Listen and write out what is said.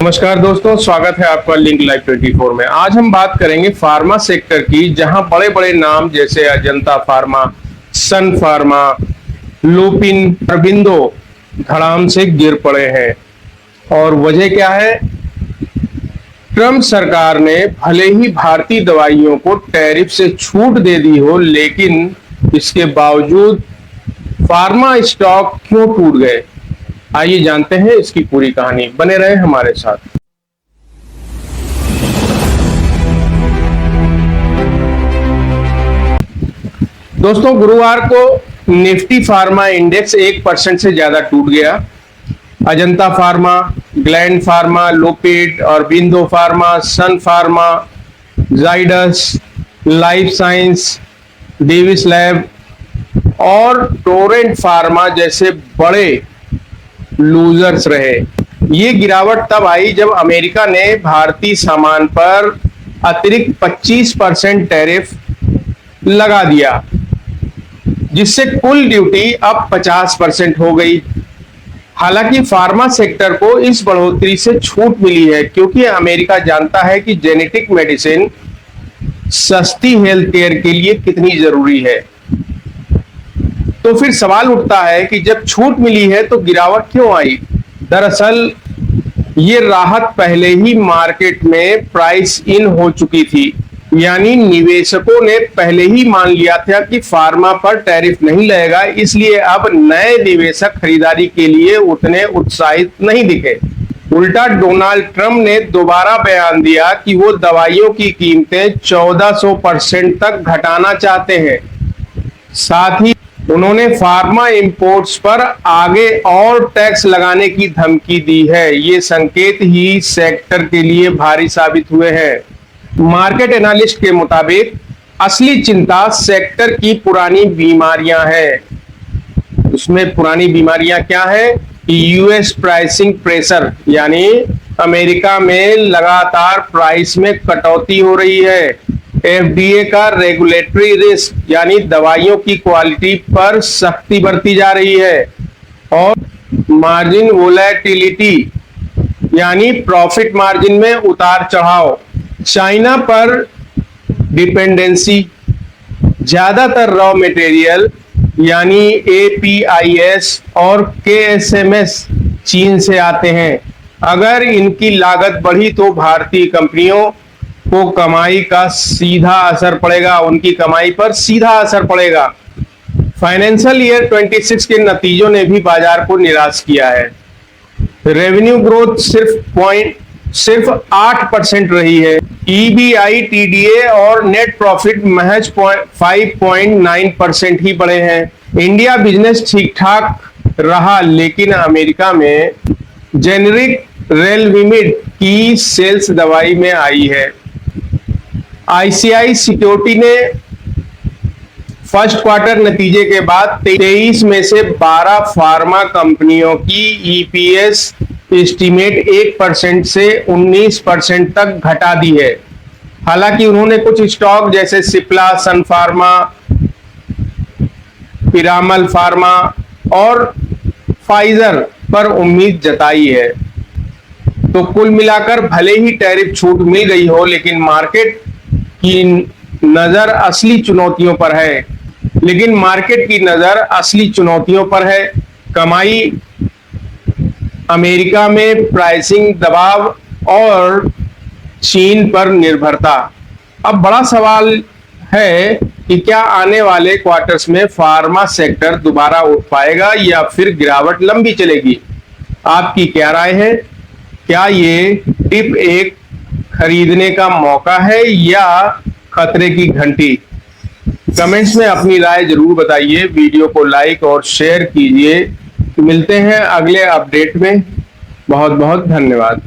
नमस्कार दोस्तों, स्वागत है आपका लिंक लाइव 24 में। आज हम बात करेंगे फार्मा सेक्टर की, जहां बड़े बड़े नाम जैसे Ajanta pharma, Sun pharma, Lupin, Aurobindo धड़ाम से गिर पड़े हैं। और वजह क्या है? ट्रंप सरकार ने भले ही भारतीय दवाइयों को टैरिफ से छूट दे दी हो, लेकिन इसके बावजूद फार्मा स्टॉक क्यों टूट गए? आइए जानते हैं इसकी पूरी कहानी। बने रहे हमारे साथ। दोस्तों, गुरुवार को निफ्टी फार्मा इंडेक्स 1% से ज्यादा टूट गया। Ajanta pharma, Gland pharma, Lupin, Aurobindo pharma, Sun pharma, Zydus life science, Divis lab और टोरेंट फार्मा जैसे बड़े लूजर्स रहे। ये गिरावट तब आई जब अमेरिका ने भारतीय सामान पर अतिरिक्त 25% टैरिफ लगा दिया, जिससे कुल ड्यूटी अब 50% हो गई। हालांकि फार्मा सेक्टर को इस बढ़ोतरी से छूट मिली है, क्योंकि अमेरिका जानता है कि जेनेटिक मेडिसिन सस्ती हेल्थ केयर के लिए कितनी जरूरी है। तो फिर सवाल उठता है कि जब छूट मिली है तो गिरावट क्यों आई? दरअसल ये राहत पहले ही मार्केट में प्राइस इन हो चुकी थी, यानी निवेशकों ने पहले ही मान लिया था कि फार्मा पर टैरिफ नहीं लगेगा, इसलिए अब नए निवेशक खरीदारी के लिए उतने उत्साहित नहीं दिखे। उल्टा डोनाल्ड ट्रंप ने दोबारा बयान दिया कि वो दवाइयों की कीमतें 1400% तक घटाना चाहते हैं। साथ ही उन्होंने फार्मा इंपोर्ट्स पर आगे और टैक्स लगाने की धमकी दी है। ये संकेत ही सेक्टर के लिए भारी साबित हुए हैं। मार्केट एनालिस्ट के मुताबिक असली चिंता सेक्टर की पुरानी बीमारियां हैं। उसमें पुरानी बीमारियां क्या है? यूएस प्राइसिंग प्रेशर, यानी अमेरिका में लगातार प्राइस में कटौती हो रही है। एफडीए का रेगुलेटरी रिस्क, यानी दवाइयों की क्वालिटी पर सख्ती बरती जा रही है। और मार्जिन वोलेटिलिटी, यानी प्रॉफिट मार्जिन में उतार चढ़ाव। चाइना पर डिपेंडेंसी, ज्यादातर रॉ मटेरियल यानी एपीआईएस और केएसएमएस चीन से आते हैं। अगर इनकी लागत बढ़ी तो भारतीय कंपनियों को कमाई का सीधा असर पड़ेगा, उनकी कमाई पर सीधा असर पड़ेगा। फाइनेंशियल ईयर 26 के नतीजों ने भी बाजार को निराश किया है। रेवेन्यू ग्रोथ सिर्फ 8% रही है। ईबीआई, टीडीए और नेट प्रॉफिट महज 5.9% ही बढ़े हैं। इंडिया बिजनेस ठीक ठाक रहा, लेकिन अमेरिका में जेनेरिक रेलविमिड की सेल्स दवाई में आई है। आईसीआई सिक्योरिटी ने फर्स्ट क्वार्टर नतीजे के बाद 23 में से 12 फार्मा कंपनियों की ईपीएस एस्टीमेट 1% से 19% तक घटा दी है। हालांकि उन्होंने कुछ स्टॉक जैसे सिप्ला, सन फार्मा, पिरामल फार्मा और फाइजर पर उम्मीद जताई है। तो कुल मिलाकर भले ही टैरिफ छूट मिल गई हो, लेकिन मार्केट की नजर असली चुनौतियों पर है। कमाई, अमेरिका में प्राइसिंग दबाव और चीन पर निर्भरता। अब बड़ा सवाल है कि क्या आने वाले क्वार्टर्स में फार्मा सेक्टर दोबारा उठ पाएगा या फिर गिरावट लंबी चलेगी? आपकी क्या राय है? क्या ये टिप एक खरीदने का मौका है या खतरे की घंटी? कमेंट्स में अपनी राय जरूर बताइए। वीडियो को लाइक और शेयर कीजिए। मिलते हैं अगले अपडेट में। बहुत बहुत धन्यवाद।